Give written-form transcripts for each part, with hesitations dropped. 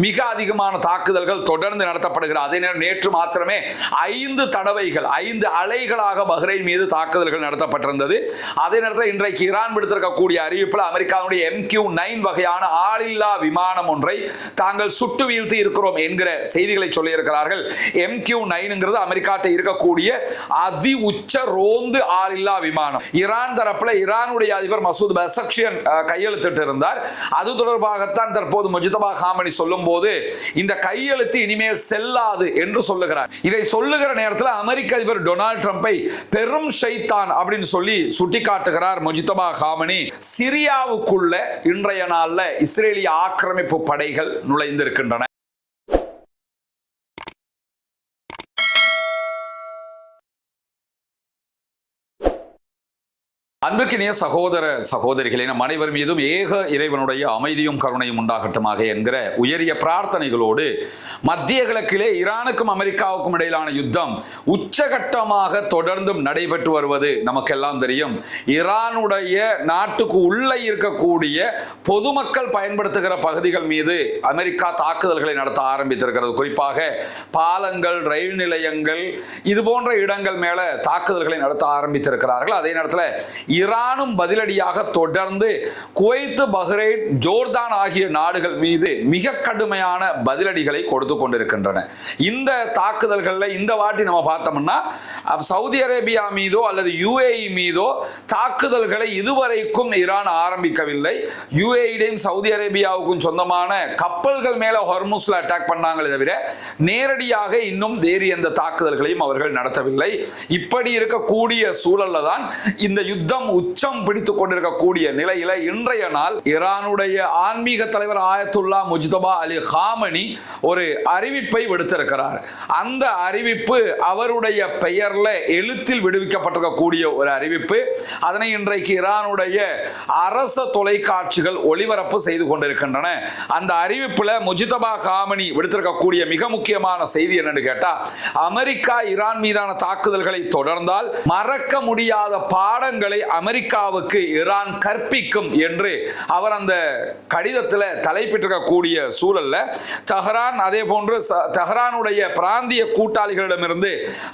மிக அதிகமான தாக்குதல்கள் தொடர்ந்து நடத்தப்படுகிறது. அதே நேரம் நேற்று மாத்திரமே 5 தடவைகள் 5 அலைகளாக பஹ்ரைன் மீது தாக்குதல்கள் நடத்தப்பட்டிருந்தது. அதே நேரத்தில் இன்றைக்கு ஈரான் விடுத்திருக்கக்கூடிய அறிவிப்பில் அமெரிக்காவுடைய MQ-9 வகையான ஆளில்லா விமானம் ஒன்றை தாங்கள் சுட்டு வீழ்த்தி இருக்கிறோம் என்கிற செய்திகளை சொல்லியிருக்கிறார்கள். MQ-9 அமெரிக்காட்ட இருக்கக்கூடிய அதி உச்ச ரோந்து ஆளில்லா விமானம். ஈரான் தரப்புல ஈரானுடைய அதிபர் மசூத் பெசக்ஷியன் கையெழுத்திட்டு இருந்தார். அது தொடர்பாகத்தான் தற்போது முஜ்தபா காமனி சொல்லும் போது இந்த கையெழுத்து இனிமேல் செல்லாது என்று சொல்லுகிறார். இதை சொல்லுகிற நேரத்தில் அமெரிக்க அதிபர் டொனால்ட் ட்ரம்பை பெரும் ஷைத்தான் அப்படின்னு சொல்லி சுட்டிக்காட்டுகிறார் முஜ்தபா காமனி. சிரியாவுக்குள்ள இன்றைய நாள்ல இஸ்ரேலிய ஆக்கிரமிப்பு படைகள் நுழைந்திருக்கின்றன. அன்புக்கினிய சகோதர சகோதரிகளே, நம் அனைவர் மீதும் ஏக இறைவனுடைய அமைதியும் கருணையும் உண்டாகட்டுமாக என்கிற உயரிய பிரார்த்தனைகளோடு மத்திய கிழக்கிலே ஈரானுக்கும் அமெரிக்காவுக்கும் இடையிலான யுத்தம் உச்சகட்டமாக தொடர்ந்தும் நடைபெற்று வருவது நமக்கெல்லாம் தெரியும். ஈரானுடைய நாட்டுக்கு உள்ளே இருக்கக்கூடிய பொதுமக்கள் பயன்படுத்துகிற பகுதிகள் மீது அமெரிக்கா தாக்குதல்களை நடத்த ஆரம்பித்திருக்கிறது. குறிப்பாக பாலங்கள், ரயில் நிலையங்கள், இது போன்ற இடங்கள் மேல தாக்குதல்களை நடத்த ஆரம்பித்திருக்கிறார்கள். அதே நேரத்தில் ஈரானும் பதிலடியாக தொடர்ந்து குவைத், பஹ்ரைன், ஜோர்தான் ஆகிய நாடுகள் மீது மிக கடுமையான பதிலடிகளை கொடுத்து கொண்டிருக்கின்றன. இந்த தாக்குதல்களில் இந்த வாட்டி நம்ம பார்த்தோம்னா சவுதி அரேபியா மீதோ அல்லது UAE மீதோ தாக்குதல்களை இதுவரைக்கும் ஈரான் ஆரம்பிக்கவில்லை. UAE சவுதி அரேபியாவுக்கும் சொந்தமான கப்பல்கள் மேல ஹொர்முஸ்ல அட்டாக் பண்ணாங்களே தவிர நேரடியாக இன்னும் வேறு எந்த தாக்குதல்களையும் அவர்கள் நடத்தவில்லை. இப்படி இருக்கக்கூடிய சூழல்ல தான் இந்த யுத்தம் உச்சம் பிடித்துக் கொண்டிருக்கக்கூடிய நிலையில இன்றைய நாள் ஈரானுடைய ஆன்மீக தலைவர் ஆயத்துல்லா முஜ்தபா அலி காமனி ஒரு அறிவிப்பை விடுத்திருக்கிறார். அந்த அறிவிப்பு அவருடைய பெயர்ல எழுத்தில் விடுவிக்கப்பட்டிருக்கக்கூடிய ஒரு அறிவிப்பு. அதனை இன்றைக்கு ஈரானுடைய அரச தொலைக்காட்சிகள் ஒளிபரப்பு செய்து கொண்டிருக்கின்றன. அந்த அறிவிப்புல முஜ்தபா காமனி விடுத்திருக்கக்கூடிய மிக முக்கியமான செய்தி என்னன்னு கேட்டா, அமெரிக்கா ஈரான் மீதான தாக்குதல்களை தொடர்ந்தால் மறக்க முடியாத பாடங்களை அமெரிக்காவுக்கு ஈரான் கற்பிக்கும் என்று அவர் அந்த கடிதத்தில் தலைப்பிட்டிருக்கக்கூடிய சூழல்ல தெஹ்ரான், அதே போன்று தெஹ்ரானுடைய பிராந்திய கூட்டாளிகளிடமிருந்து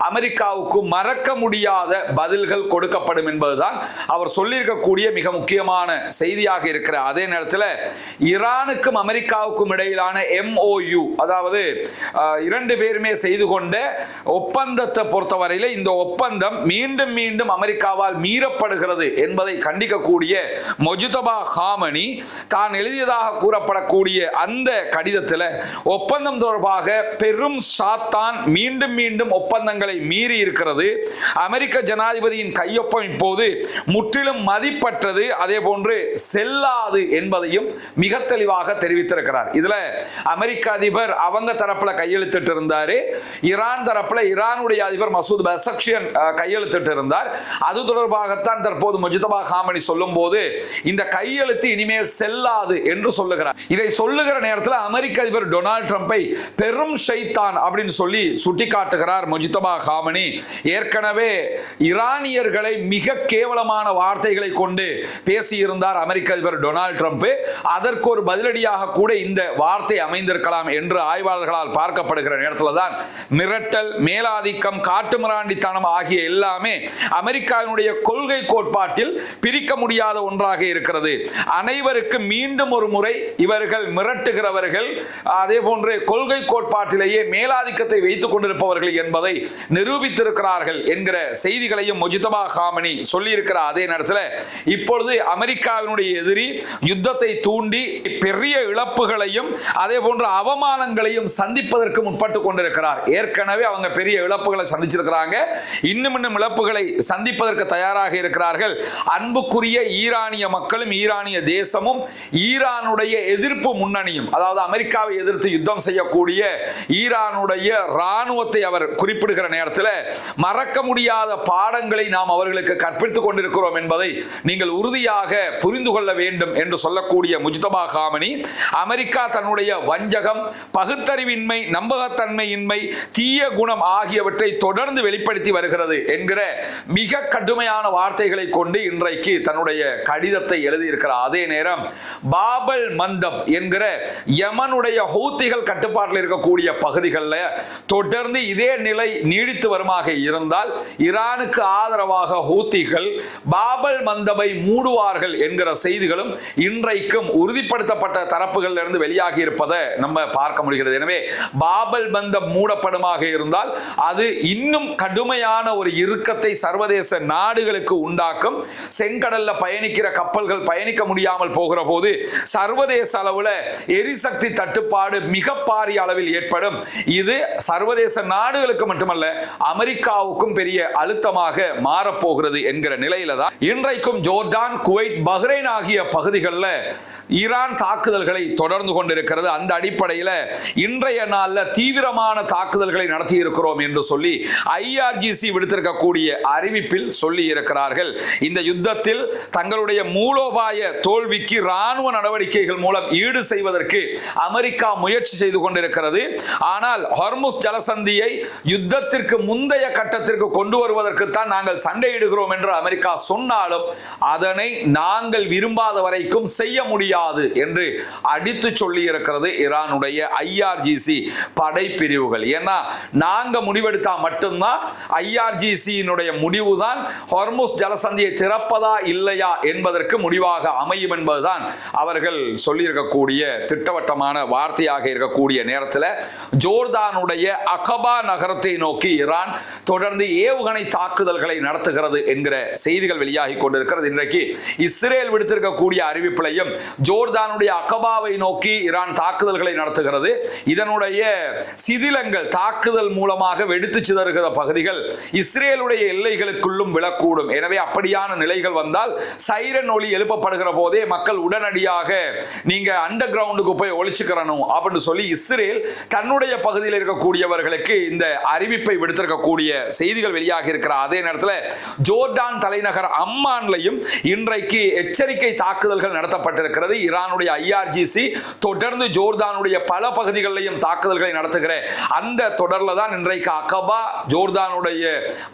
அமெரிக்காவுக்கு மறக்க முடியாத பதில்கள் கொடுக்கப்படும் என்பதுதான் அவர் சொல்லியிருக்கக்கூடிய மிக முக்கியமான செய்தியாக இருக்கிற. அதே நேரத்தில் ஈரானுக்கும் அமெரிக்காவுக்கும் இடையிலான MOU, அதாவது இரண்டு பேருமே செய்து கொண்ட ஒப்பந்தத்தை பொறுத்தவரையில் இந்த ஒப்பந்தம் மீண்டும் மீண்டும் அமெரிக்காவால் மீறப்படுகிறது என்பதை கண்டிக்கக்கூடிய முஜ்தபா காமனி தான் எழுதியதாக கூறப்படக்கூடிய அந்த கடிதத்தில் ஒப்பந்தம் தொடர்பாக பெரும் சாத்தான் மீண்டும் மீண்டும் ஒப்பந்தங்களை மீறி இருக்கிறது. அமெரிக்க ஜனாதிபதியின் கையொப்பம் இப்போது முற்றிலும் மதிப்பற்றது, அதே போன்று செல்லாது என்பதையும் மிக தெளிவாக தெரிவித்திருக்கிறார். இதுல அமெரிக்க அதிபர் அவங்க தரப்புல கையெழுத்திட்டு இருந்தாரு. ஈரான் தரப்புல ஈரானுடைய அதிபர் மசூத் பெசக்ஷியன் கையெழுத்திட்டு இருந்தார். அது தொடர்பாகத்தான் தற்போது முஜ்தபா காமனி சொல்லும் போது இந்த கையெழுத்து இனிமேல் செல்லாது என்று சொல்லுகிறார். இதை சொல்லுகிற நேரத்தில் அமெரிக்க அதிபர் டொனால்ட் ட்ரம்பை பெரும் ஷைத்தான் அப்படின்னு சொல்லி சுட்டிக்காட்டுகிறார் முஜ்தபா காமனி. ஏற்கனவே ஈரானியர்களை மிக கேவலமான வார்த்தைகளை கொண்டு பேசியிருந்தார் அமெரிக்க அதிபர் டொனால்ட் ட்ரம்ப். அதற்கு ஒரு பதிலடியாக கூட இந்த வார்த்தை அமைந்திருக்கலாம் என்று ஆய்வாளர்களால் பார்க்கப்படுகிற நேரத்தில் தான் மிரட்டல், மேலாதிக்கம், காட்டுமிராண்டித்தனம் ஆகிய எல்லாமே அமெரிக்காவினுடைய கொள்கை கோட்பாட்டில் பிரிக்க முடியாத ஒன்றாக இருக்கிறது. அனைவருக்கு மீண்டும் ஒரு முறை இவர்கள் மிரட்டுகிறவர்கள், அதே போன்று கொள்கை கோட்பாட்டிலேயே மேலாதிக்கத்தை வைத்துக் கொண்டிருப்பவர்கள் என்பதை நிரூபித்திருக்கிறார்கள் என்கிற செய்திகளையும் முஜ்தபா காமனி சொல்லியிருக்கிறார். அதே நேரத்தில் இப்பொழுது அமெரிக்காவினுடைய எதிரி யுத்தத்தை தூண்டி பெரிய இழப்புகளையும் அதே போன்ற அவமானங்களையும் சந்திப்பதற்கு முற்பட்டு கொண்டிருக்கிறார். ஏற்கனவே அவங்க பெரிய இழப்புகளை சந்திச்சிருக்கிறாங்க, இன்னும் இழப்புகளை சந்திப்பதற்கு தயாராக இருக்கிறார்கள். அன்புக்குரிய ஈரானிய மக்களும் ஈரானிய தேசமும் ஈரானுடைய எதிர்ப்பு முன்னணியும், அதாவது அமெரிக்காவை எதிர்த்து யுத்தம் செய்யக்கூடிய ஈரானுடைய ராணுவத்தை அவர் குறிப்பிடுகிற நேரத்தில் மறக்க முடியாத பாடங்களை நாம் அவர்களுக்கு கற்பித்துக் கொண்டிருக்கிறோம் என்பதை நீங்கள் உறுதியாக புரிந்து கொள்ள வேண்டும் என்று சொல்லக்கூடிய முஜ்தபா காமனி, அமெரிக்கா தன்னுடைய வஞ்சகம், பகுத்தறிவின்மை, நம்பகத்தன்மையின்மை, தீய குணம் ஆகியவற்றை தொடர்ந்து வெளிப்படுத்தி வருகிறது என்கிற மிக கடுமையான வார்த்தைகளை வார்த்தைகளை கொண்டு இன்றைக்கு தன்னுடைய கடிதத்தை எழுதியிருக்கிறார். அதே நேரம் பாபல் மந்தப் என்கிற யமனுடைய ஹூத்திகள் கட்டுப்பாட்டில் இருக்கக்கூடிய பகுதிகளில் தொடர்ந்து இதே நிலை நீடித்து வருமாக இருந்தால் ஈரானுக்கு ஆதரவாக ஹூத்திகள் பாபல் மந்தபை மூடுவார்கள் என்கிற செய்திகளும் இன்றைக்கும் உறுதிப்படுத்தப்பட்ட தரப்புகளில் இருந்து வெளியாகி இருப்பதை நம்ம பார்க்க முடிகிறது. எனவே பாபல் மந்தப் மூடப்படுமாக இருந்தால் அது இன்னும் கடுமையான ஒரு இறுக்கத்தை சர்வதேச நாடுகளுக்கு உண்டாக்கும். செங்கடல்ல பயணிக்கிற கப்பல்கள் பயணிக்க முடியாமல் போகிற போது சர்வதேச அளவில் எரிசக்தி தட்டுப்பாடு மிக பாரிய அளவில் ஏற்படும். இது சர்வதேச நாடுகளுக்கு மட்டுமல்ல அமெரிக்காவுக்கும் பெரிய அழுத்தமாக மாறப்போகிறது என்கிற நிலையில தான் இன்றைக்கும் ஜோர்டான், குவைத், பஹ்ரைன் ஆகிய பகுதிகளில் ஈரான் தாக்குதல்களை தொடர்ந்து கொண்டிருக்கிறது. அந்த அடிப்படையில் இன்றைய நாளில் தீவிரமான தாக்குதல்களை நடத்தி இருக்கிறோம் என்று சொல்லி IRGC விடுத்திருக்கக்கூடிய அறிவிப்பில் சொல்லி இருக்கிறார்கள். இந்த யுத்தத்தில் தங்களுடைய மூலோபாய தோல்விக்கு ராணுவ நடவடிக்கைகள் மூலம் ஈடு செய்வதற்கு அமெரிக்கா முயற்சி செய்து கொண்டிருக்கிறது. ஆனால் ஹார்முஸ் ஜலசந்தியை யுத்தத்திற்கு முந்தைய கட்டத்திற்கு கொண்டு வருவதற்கு தான் நாங்கள் சண்டையிடுகிறோம் என்று அமெரிக்கா சொன்னாலும் அதனை நாங்கள் விரும்பாத வரைக்கும் செய்ய முடியாது என்று அடித்து சொல்லி இருக்கிறது ஈரானுடைய IRGC படைப்பிரிவுகள். ஏன்னா நாங்க முடிவெடுத்தா மட்டும்தான் IRGC முடிவுதான் ஹார்முஸ் ஜலசந்தியை திறப்பதா இல்லையா என்பதற்கு முடிவாக அமையும் என்பதுதான் அவர்கள் சொல்லியிருக்கக்கூடிய திட்டவட்டமான வார்த்தையாக இருக்கக்கூடிய நேரத்தில் ஜோர்தானுடைய அகபா நகரத்தை நோக்கி ஈரான் தொடர்ந்து ஏவுகணை தாக்குதல்களை நடத்துகிறது என்கிற செய்திகள் வெளியாகி கொண்டிருக்கிறது. இன்றைக்கு இஸ்ரேல் விடுத்திருக்கக்கூடிய அறிவிப்பிலையும் ஜோர்தானுடைய அகபாவை நோக்கி ஈரான் தாக்குதல்களை நடத்துகிறது. இதனுடைய சிதிலங்கள் தாக்குதல் மூலமாக வெடித்து சிதறுகிற பகுதிகள் இஸ்ரேலுடைய எல்லைகளுக்குள்ளும் விழக்கூடும். எனவே அப்படியான நிலைகள் வந்தால் சைரன் ஒலி எழுப்பப்படுகிற போதே மக்கள் உடனடியாக நீங்க அண்டர் கிரவுண்டுக்கு போய் ஒளிச்சுக்கிறணும் அப்படின்னு சொல்லி இஸ்ரேல் தன்னுடைய பகுதியில் இருக்கக்கூடியவர்களுக்கு இந்த அறிவிப்பை விடுத்திருக்கக்கூடிய செய்திகள் வெளியாக இருக்கிற அதே நேரத்தில் ஜோர்டான் தலைநகர் அம்மான்லையும் இன்றைக்கு எச்சரிக்கை தாக்குதல்கள் நடத்தப்பட்டிருக்கிறது. ஈரானுடைய IRGC தொடர்ந்து ஜோர்தானுடைய பல பகுதிகளிலும் தாக்குதல்களை நடத்துகிற அந்த தொடர்ல தான் இன்றைக்கு அகபா, ஜோர்தானுடைய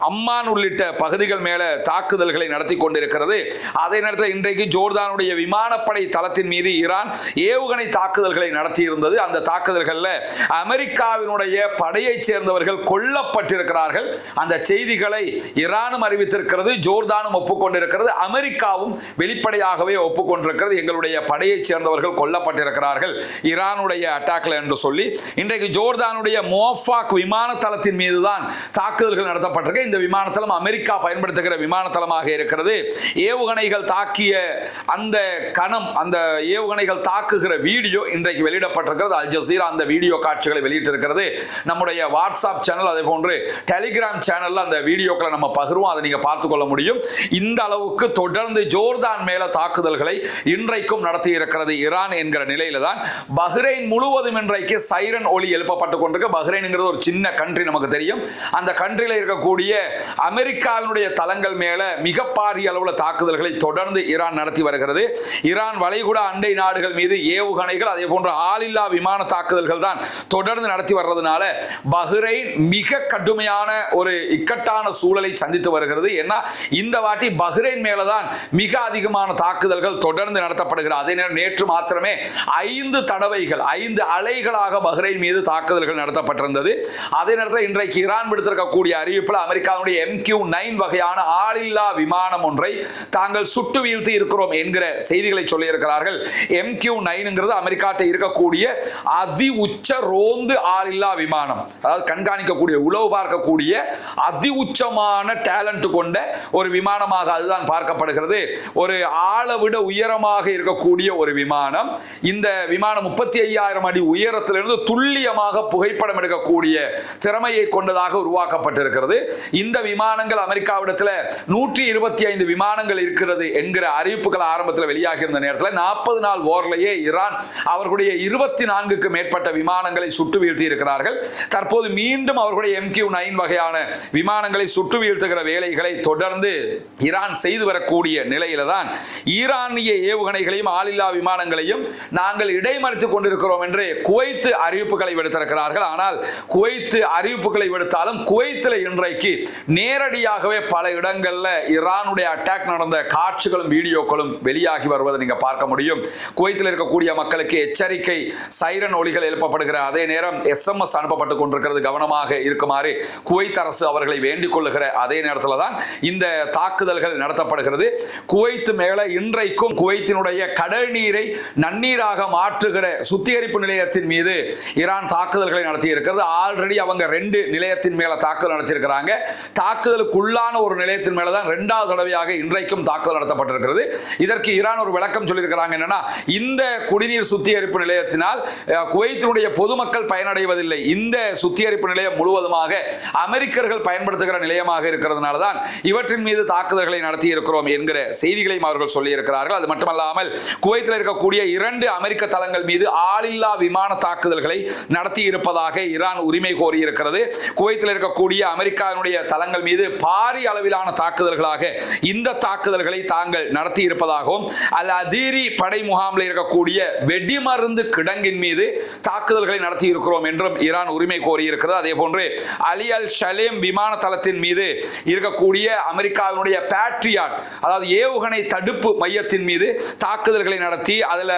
அம்மான் உள்ளிட்ட பகுதிகள் மேல தாக்குதல்களை நடத்தி கொண்டிருக்கிறது. அதே நேரத்தில் இன்றைக்கு ஜோர்தானுடைய விமானப்படை தளத்தின் மீது ஈரான் ஏவுகணை தாக்குதல்களை நடத்தி இருந்தது. அந்த தாக்குதல்களில் அமெரிக்காவினுடைய படையை சேர்ந்தவர்கள் கொல்லப்பட்டிருக்கிறார்கள். அந்த செய்திகளை ஈரானும் அறிவித்திருக்கிறது, ஜோர்தானும் ஒப்புக்கொண்டிருக்கிறது, அமெரிக்காவும் வெளிப்படையாகவே ஒப்புக்கொண்டிருக்கிறது. எங்களுடைய படையை சேர்ந்தவர்கள் கொல்லப்பட்டிருக்கிறார்கள் ஈரானுடைய அட்டாக்ல என்று சொல்லி இன்றைக்கு ஜோர்தானுடைய மோஃபாக் விமான தளத்தின் மீது தான் தாக்குதல்கள் நடத்தப்பட்டிருக்கு. இந்த விமான தளம் அமெரிக்கா பயன்படுத்துகிற விமான தளமாக இருக்கிறது. ஏவுகணைகள் தாக்கிய அந்த கணம், அந்த ஏவுகணைகள் தாக்குகிற வீடியோ இன்றைக்கு வெளியிடப்பட்டிருக்கிறது. அல் ஜசீரா அந்த வீடியோ காட்சிகளை வெளியிட்டிருக்கிறது. நம்முடைய வாட்ஸ்அப் சேனல் அதே போன்று டெலிகிராம் சேனல்ல அந்த வீடியோக்களை நம்ம பகிர்வோம், அதை நீங்க பார்த்துக்கொள்ள முடியும். இந்த அளவுக்கு தொடர்ந்து ஜோர்தான் மேல தாக்குதல்களை இன்றைக்கும் நடத்தி இருக்கிறது ஈரான் என்கிற நிலையில தான் பஹ்ரைன் முழுவதும் இன்றைக்கு சைரன் ஒலி எழுப்பப்பட்டு கொண்டிருக்கு. பஹ்ரைன்ங்கிறது ஒரு சின்ன கண்ட்ரி, நமக்கு தெரியும். அந்த கண்ட்ரியில் இருக்கக்கூடிய அமெரிக்காவினுடைய தளங்கள் மேல மிக பாரிய அளவில் தாக்குதல்களை தொடர்ந்து ஈரான் நடத்தி வருகிறது. ஈரான் வளைகுடா அண்டை நாடுகள் மீது ஏவுகணைகள் அதே போன்ற ஆளில்லா விமான தாக்குதல்கள் தான் தொடர்ந்து நடத்தி வர்றதுனால பஹ்ரைன் மிக கடுமையான ஒரு இக்கட்டான சூழலை சந்தித்து வருகிறது. ஏன்னா இந்த வாட்டி பஹ்ரைன் மேலதான் மிக அதிகமான தாக்குதல்கள் தொடர்ந்து நடத்தப்படுகிறது. அதே நேரம் நேற்று மாத்திரமே 5 தடவைகள் 5 அலைகளாக பஹ்ரைன் மீது தாக்குதல்கள் நடத்தப்பட்டிருந்தது. அதே நேரத்தில் இன்றைக்கு ஈரான் விடுத்திருக்கக்கூடிய அறிவிப்பில் அமெரிக்காவுடைய MQ-9 வகையான ஆளில்லா விமானம் ஒன்றை தாங்கள் சுட்டு வீழ்த்தி இருக்கிறோம் என்கிற செய்திகளை சொல்லி இருக்கிறார்கள். MQ-9 அமெரிக்காட்ட இருக்கக்கூடிய அதி உச்ச ரோந்து ஆளில்லா விமானம், அதாவது கண்காணிக்கக்கூடிய உளவு பார்க்கக்கூடிய அதி உச்சமான டேலண்ட் கொண்ட ஒரு விமானமாக அதுதான் பார்க்கப்படுகிறது. ஒரு ஆளை விட உயரமாக இருக்கக்கூடிய ஒரு விமானம். இந்த விமானம் 35,000 அடி உயரத்திலிருந்து துல்லியமாக புகைப்படம் எடுக்கக்கூடிய திறமையை கொண்டதாக உருவாக்கப்பட்டிருக்கிறது. இந்த விமானங்கள் அமெரிக்காவிடத்தில் 125 விமானங்கள் இருக்கிறது என்கிற அறிவிப்புகள் ஆரம்பத்தில் வெளியாகி இருந்த நேரத்தில் 40 நாள் வார்லேயே ஈரான் அவர்களுடைய 24க்கு மேற்பட்ட விமானங்களை சுட்டு வீழ்த்தி இருக்கிறார்கள். தற்போது மீண்டும் அவர்களுடைய MQ-9 வகையான விமானங்களை சுட்டு வீழ்த்துகிற வேலைகளை தொடர்ந்து ஈரான் செய்து வரக்கூடிய நிலையில தான் ஈரானிய ஏவுகணைகளையும் ஆளில்லா விமானங்களையும் நாங்கள் இடைமறித்துக் கொண்டிருக்கிறோம் என்று குவைத் அறிவிப்புகளை விடுத்திருக்கிறார்கள். ஆனால் குவைத் அறிவிப்புகளை விடுத்தாலும் குவைத்தில் இன்றைக்கு நேரடியாகவே பல இடங்களில் ஈரானுடைய அட்டாக் நடந்த காட்சிகளும் வீடியோக்களும் வெளியாகி வருவதை நீங்க பார்க்க முடியும். குவைத்தில் இருக்கக்கூடிய மக்களுக்கு எச்சரிக்கை சைரன் ஒலிகள் எழுப்பப்படுகிற அதே நேரம் SMS அனுப்பப்பட்டு கொண்டிருக்கிறது, கவனமாக இருக்குமாறு குவைத் அரசு அவர்களை வேண்டிக் கொள்ளுகிற அதே நேரத்தில் தான் இந்த தாக்குதல்கள் நடத்தப்படுகிறது. குவைத் மேல இன்றைக்கும் குவைத்தினுடைய கடல் நீரை நன்னீராக மாற்றுகிற சுத்திகரிப்பு நிலையத்தின் மீது ஈரான் தாக்குதல்களை நடத்தி இருக்கிறது. ஆல்ரெடி அவங்க 2 நிலையத்தின் மேல தாக்குதல் நடத்தியிருக்கிறாங்க. தாக்குதலுக்குள்ளான ஒரு நிலையத்தின் மேல தான் 2வது தடவையாக இன்றைக்கும் தாக்குதல் நடத்தப்பட்டிருக்கிறது. இதற்கு ஈரான் ஒரு விளக்கம் சொல்லியிருக்கிறாங்க. என்னன்னா, இந்த குடிநீர் சுத்திகரிப்பு நிலையத்தினால் குவைத்தினுடைய பொதுமக்கள் பயனடைவதில்லை, இந்த சுத்திகரிப்பு நிலையம் முழுவதுமாக அமெரிக்கர்கள் பயன்படுத்துகிற நிலையமாக இருக்கிறதுனால தான் இவற்றின் மீது தாக்குதல்களை நடத்தி இருக்கிறோம் என்கிற செய்திகளையும் அவர்கள் சொல்லி இருக்கிறார்கள். அது மட்டுமல்லாமல் குவைத்தில் இருக்கக்கூடிய 2 அமெரிக்க தளங்கள் மீது ஆளில்லா விமான தாக்குதல்களை நடத்தி இருப்பதாக ஈரான் உரிமை கோரி இருக்கிறது. குவைத்தில் இருக்கக்கூடிய அமெரிக்காவினுடைய தளங்கள் மீது பாரிய அளவிலான தாக்குதல்களாக இந்த தாக்குதல்களை தாங்கள் நடத்தி இருப்பதாகவும், அல் அதீரி படை முகாமில் இருக்கக்கூடிய வெடிமருந்து கிடங்கின் மீது தாக்குதல்களை நடத்தி இருக்கிறோம் என்றும் ஈரான் உரிமை கோரி இருக்கிறது. அதே போன்று அலி அல் ஷலேம் விமான தளத்தின் மீது இருக்கக்கூடிய அமெரிக்காவினுடைய பேட்ரியாட், அதாவது ஏவுகணை தடுப்பு மையத்தின் மீது தாக்குதல்களை நடத்தி அதில்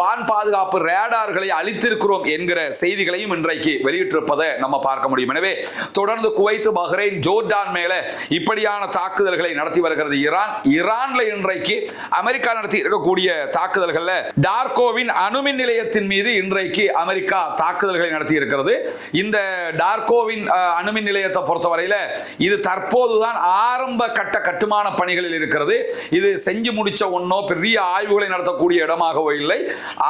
வான் பாதுகாப்பு ரேடார்களை அளித்திருக்கிறோம் என்கிற செய்திகளையும் இன்றைக்கு வெளியிட்டிருப்பதை நம்ம பார்க்க முடியும். எனவே தொடர்ந்து குவைத், பஹ்ரைன், ஜோர்டான் மேல இப்படியான தாக்குதல்களை நடத்தி வருகிறது ஈரான். ஈரான்ல இன்றைக்கு அமெரிக்கா நடத்தி இருக்கக்கூடிய தாக்குதல்கள்ல டார்கோவின் அணுமின் நிலையத்தின் மீது இன்றைக்கு அமெரிக்கா தாக்குதல்களை நடத்தி இருக்கிறது. இந்த டார்கோவின் அணுமின் நிலையத்தை பொறுத்தவரையில இது தற்போதுதான் ஆரம்ப கட்ட கட்டுமான பணிகளில் இருக்கிறது. இது செஞ்சு முடிச்ச ஒன்னோ பெரிய ஆய்வுகளை நடத்தக்கூடிய இடமாகவோ இல்லை.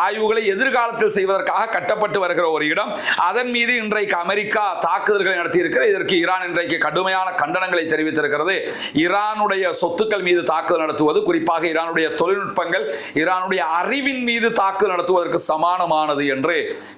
ஆய்வுகளை எதிர்காலத்தில் செய்வதற்காக கட்டப்பட்டு வருகிற ஒரு இடம். அதன் மீது இன்றைக்கு அமெரிக்கா தாக்குதல்களை நடத்தி இருக்கிறது. இதற்கு ஈரான் இன்றைக்கு கடுமையான கண்டனங்களை தெரிவித்திருக்கிறது. ஈரானுடைய சொத்துக்கள் மீது தாக்குதல் நடத்துவது, குறிப்பாக ஈரானுடைய தொழில்நுட்பங்கள், ஈரானுடைய அறிவின் மீது தாக்குதல் நடத்துவதற்கு சமானமானது என்று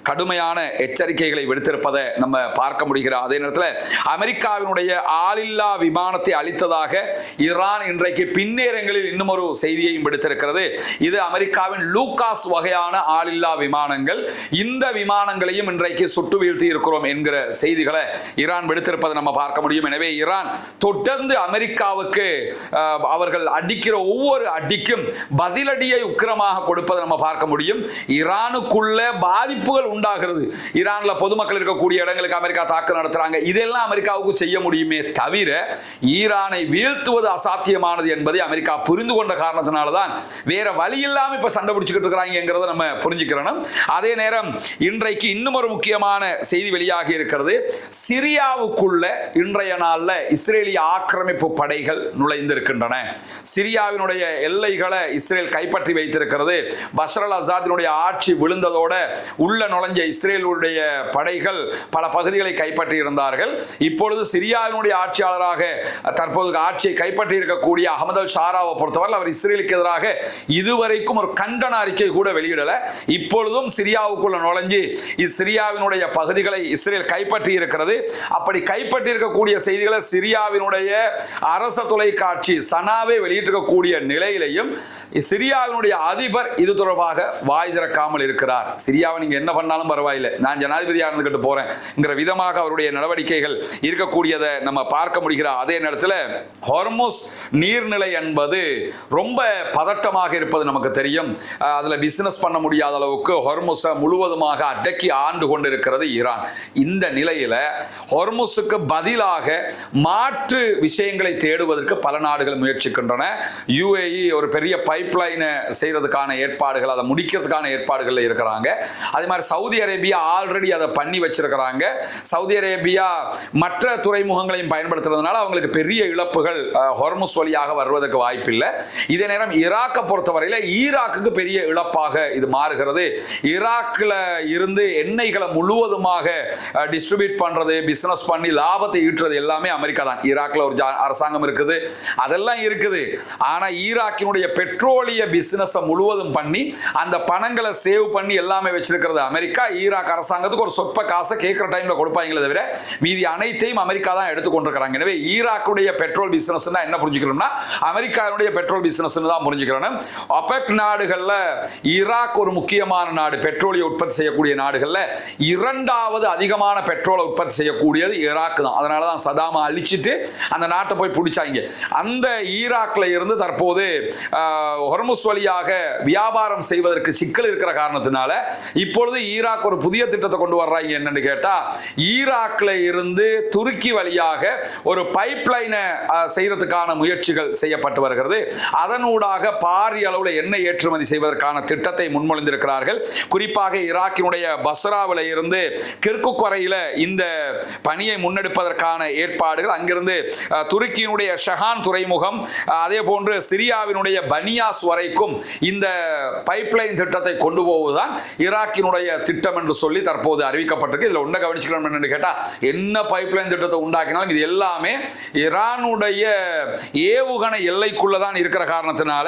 கடுமையான எச்சரிக்கைகளை விடுத்திருப்பதை நம்ம பார்க்க முடிகிற அதே நேரத்தில் அமெரிக்காவினுடைய ஆளில்லா விமானத்தை அளித்ததாக ஈரான் இன்றைக்கு பின்னேரங்களில் இன்னும் ஒரு செய்தியையும் விடுத்திருக்கிறது. இது அமெரிக்காவின் லூகாஸ் வகையான ஆளில்லா விமானங்கள். இந்த விமானங்களையும் இன்றைக்கு சுட்டு வீழ்த்தி இருக்கிறோம் என்கிற செய்திகளை ஈரான் விடுத்திருப்பதை நம்ம பார்க்க முடியும். எனவே ஈரான் தொடர்ந்து அமெரிக்காவுக்கு அவர்கள் அடிக்கிற ஒவ்வொரு அடிக்கும் பதிலடியை உக்கிரமாக கொடுப்பதை நம்ம பார்க்க முடியும். ஈரானுக்குள்ள பாதிப்புகள் உண்டாகிறது. ஈரான்ல பொதுமக்கள் இருக்கக்கூடிய இடங்களுக்கு அமெரிக்கா தாக்குதல் நடத்துறாங்க. இதெல்லாம் அமெரிக்காவுக்கு செய்ய முடியுமே தவிர ஈரானை வீழ்த்துவது அசாத்தியமானது என்பதை அமெரிக்கா புரிந்து கொண்ட காரணத்தினால தான் வேற வழி இல்லாம இப்ப சண்டை பிடிச்சுக்கிட்டு இருக்கிறாங்கிறத நம்ம புரிஞ்சுக்கிறோம். அதே நேரம் இன்றைக்கு இன்னும் ஒரு முக்கியமான செய்தி வெளியாகி இருக்கிறது. சிரியாவுக்குள்ள இன்றைய நாள்ல இஸ்ரேலிய ஆக்கிரமிப்பு படைகள் நுழைந்திருக்கின்றன. சிரியாவினுடைய எல்லைகளை இஸ்ரேல் கைப்பற்றி வைத்திருக்கிறது. பஷர் அல் அசாதினுடைய ஆட்சி விழுந்ததோட உள்ள நுழைஞ்ச இஸ்ரேலுடைய படைகள் பல பகுதிகளை கைப்பற்றி இருந்தார்கள். இப்பொழுது சிரியாவினுடைய ஆட்சியாளராக தற்போது ஆட்சியை கைப்பற்றி இருக்கக்கூடிய அகமது அல் ஷாராவை பொறுத்தவரை அவர் இஸ்ரேலுக்கு எதிராக இதுவரைக்கும் ஒரு கண்டன அறிக்கை கூட வெளியிடல. இப்பொழுதும் சிரியாவுக்குள்ள நுழைஞ்சு சிரியாவினுடைய பகுதிகளை இஸ்ரேல் கைப்பற்றி இருக்கிறது. அப்படி கைப்பற்றி இருக்கக்கூடிய செய்திகளை சிரியாவினுடைய அரச தொலைக்காட்சி சனாவே வெளியிட்டிருக்கக்கூடிய நிலையிலையும் சிரியாவினுடைய அதிபர் இது தொடர்பாக வாய் திறக்காமல் இருக்கிறார். சிரியாவை நீங்க என்ன பண்ணாலும் பரவாயில்லை, நான் ஜனாதிபதியாக இருந்துகிட்டு போறேன்ங்கிற விதமாக அவருடைய நடவடிக்கைகள் இருக்கக்கூடியதை நம்ம பார்க்க முடிகிற அதே நேரத்தில் ஹொர்முஸ் நீர்நிலை என்பது ரொம்ப பதட்டமாக இருப்பது நமக்கு தெரியும். அதுல பிசினஸ் பண்ண முடியாத அளவுக்கு ஹொர்முஸை முழுவதுமாக அடக்கி ஆண்டு கொண்டிருக்கிறது ஈரான். இந்த நிலையில ஹொர்முஸுக்கு பதிலாக மாற்று விஷயங்களை தேடுவதற்கு பல நாடுகள் முயற்சிக்கின்றன. UAE ஒரு பெரிய பைப்லைனை செய்யறதுக்கான ஏற்பாடுகள், அதை முடிக்கிறதுக்கான ஏற்பாடுகள் இருக்கிறாங்க. அதே மாதிரி சவுதி அரேபியா ஆல்ரெடி அதை பண்ணி வச்சிருக்கிறாங்க. சவுதி அரேபியா மற்ற துறைமுகங்களையும் பயன்படுத்துறதுனால அவங்களுக்கு பெரிய இழப்புகள் ஹொர்முஸ் வழியாக வருவதற்கு வாய்ப்பில்லை. இதே நேரம் ஈராக்கை பொறுத்தவரையில ஈராக்குக்கு பெரிய இழப்பாக இது மாறுகிறது. ஈராக்கில் இருந்து எண்ணெய்களை முழுவதுமாக டிஸ்ட்ரிபியூட் பண்றது, பிசினஸ் பண்ணி லாபத்தை ஈட்டுறது எல்லாமே அமெரிக்கா தான். ஈராக்கில் ஒரு அரசாங்கம் இருக்குது, அதெல்லாம் இருக்குது. ஆனா ஈராக்கினுடைய பெட்ரோல் பெட்ரோலிய பிசினஸ் முழுவதும் பண்ணி அந்த பணங்களை சேவ் பண்ணி எல்லாமே வச்சிருக்கிறது அமெரிக்கா. ஈராக் அரசாங்கத்துக்கு ஒரு சொற்ப காசை கேட்கிற டைம்ல கொடுப்பாங்களே தவிர மீதி அனைத்தையும் அமெரிக்கா தான் எடுத்துக்கொண்டிருக்கிறாங்க. எனவே ஈராக்குடைய பெட்ரோல் பிசினஸ் என்ன புரிஞ்சுக்கணும்னா அமெரிக்காவுடைய பெட்ரோல் பிசினஸ் தான் புரிஞ்சுக்கணும். ஒபெக் நாடுகள்ல ஈராக் ஒரு முக்கியமான நாடு, பெட்ரோலிய உற்பத்தி செய்யக்கூடிய நாடுகள்ல இரண்டாவது அதிகமான பெட்ரோலை உற்பத்தி செய்யக்கூடியது ஈராக் தான். அதனாலதான் சதாமை அழிச்சிட்டு அந்த நாட்டை போய் பிடிச்சாங்க. அந்த ஈராக்ல இருந்து தற்போது ஹொர்முஸ் வழியாக வியாபாரம் செய்வதற்கு சிக்கல் இருக்கிற காரணத்தினால இப்பொழுது ஈராக் ஒரு புதிய திட்டத்தை கொண்டு வர்றாங்க. என்னன்னு கேட்டா ஈராக்ல இருந்து துருக்கி வழியாக ஒரு பைப் லைனை செய்யறதுக்கான முயற்சிகள் செய்யப்பட்டு வருகிறது. அதனூடாக பாரிய அளவில் எண்ணெய் ஏற்றுமதி செய்வதற்கான திட்டத்தை முன்மொழிந்திருக்கிறார்கள். குறிப்பாக ஈராக்கினுடைய பஸ்ராவில் இருந்து கிர்குக் வரையில இந்த பணியை முன்னெடுப்பதற்கான ஏற்பாடுகள், அங்கிருந்து துருக்கியினுடைய ஷஹான் துறைமுகம், அதே போன்று சிரியாவினுடைய பனியாஸ் வரைக்கும் இந்த பைப்லைன் திட்டத்தை கொண்டு போவதுதான் ஈராக்கினுடைய திட்டம் என்று சொல்லி தற்போது அறிவிக்கப்பட்டிருக்கு. இதுல ஒன்றை கவனிச்சுக்கணும் என்னன்னு கேட்டா, என்ன பைப்லைன் திட்டத்தை உண்டாக்கினாலும் இது எல்லாமே ஈரானுடைய ஏவுகணை எல்லைக்குள்ளதான் இருக்கிற காரணத்தினால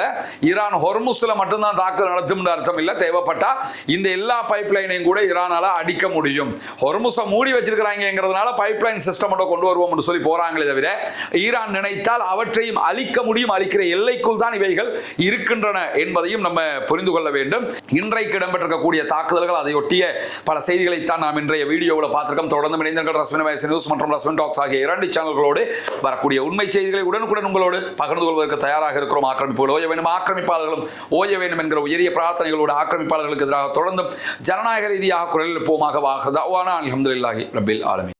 ஈரான் ஹொர்முஸ்ல மட்டும்தான் தாக்குதல் நடத்தும் அர்த்தம் இல்லை. தேவைப்பட்டா இந்த எல்லா பைப்லைனையும் கூட ஈரானால அடிக்க முடியும். ஹொர்முஸை மூடி வச்சிருக்கிறாங்கிறதுனால பைப்லைன் சிஸ்டம் கொண்டு வருவோம் என்று சொல்லி போறாங்களே தவிர ஈரான் நினைத்தால் அவற்றையும் அழிக்க முடியும். அழிக்கிற எல்லைக்குள் தான் இவைகள் இருக்கின்றன என்பதையும் நம்ம புரிந்து கொள்ள வேண்டும். இன்றைக்கு இடம்பெற்றிருக்கக்கூடிய தாக்குதல்கள், அதையொட்டிய பல செய்திகளைத்தான் நாம் இன்றைய வீடியோவில் பார்த்திருக்கோம். தொடர்ந்து இணைந்தீர்கள் ரஸ்மின் வயசு நியூஸ் மற்றும் ரஸ்மின் டாக்ஸ் ஆகிய 2 சேனல்களோடு வரக்கூடிய உண்மை செய்திகளை உடனுக்குடன் உங்களோடு பகிர்ந்து கொள்வதற்கு தயாராக இருக்கிறோம். ஆக்கிரமிப்புகள் ஓய வேண்டும், ஆக்கிரமிப்பாளர்களும் ஓய வேண்டும் என்கிற உயரிய பிரார்த்தனைகளோடு ஆக்கிரமிப்பாளர்களுக்கு எதிராக தொடர்ந்தும் ஜனநாயக ரீதியாக குரல் எழுப்புவோமாக. வாஹதா அல்ஹம்துலில்லாஹி ரப்பில் ஆலமீன்.